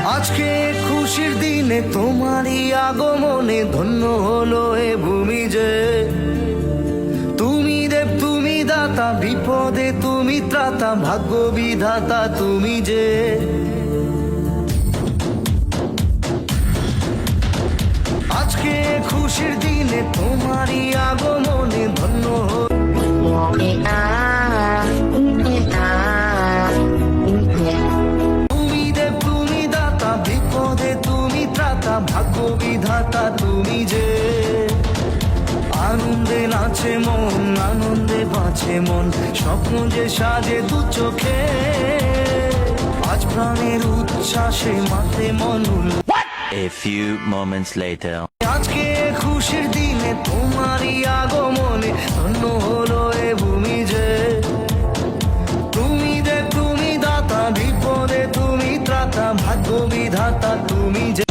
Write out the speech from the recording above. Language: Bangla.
আজকে খুশির দিনে তোমারই আগমনে ধন্য হলো এ ভূমি যে। তুমি দেব তুমি দাতা, বিপদে তুমি ত্রাতা, ভাগ্য বিধাতা তুমি যে। আজকে খুশির দিনে তোমারই আগমনে ধন্য হলো। তুমি দেব তুমি দাতা, বিপদে তুমি ত্রাতা, ভাগ্য বিধাতা তুমি যে। আনন্দে নাচে মন, আনন্দে বাঁচে মন, স্বপ্ন যে সাজে দু চোখে। আজ প্রাণের উচ্ছ্বাসে মাতে মন। A few moments later. আজকে খুশির দিনে তোমারই আগমনে ধন্য হলো এ ভূমি যে। তুমি দেব তুমি দাতা, বিপদে তুমি ত্রাতা, ভাগ্য বিধাতা তুমি যে।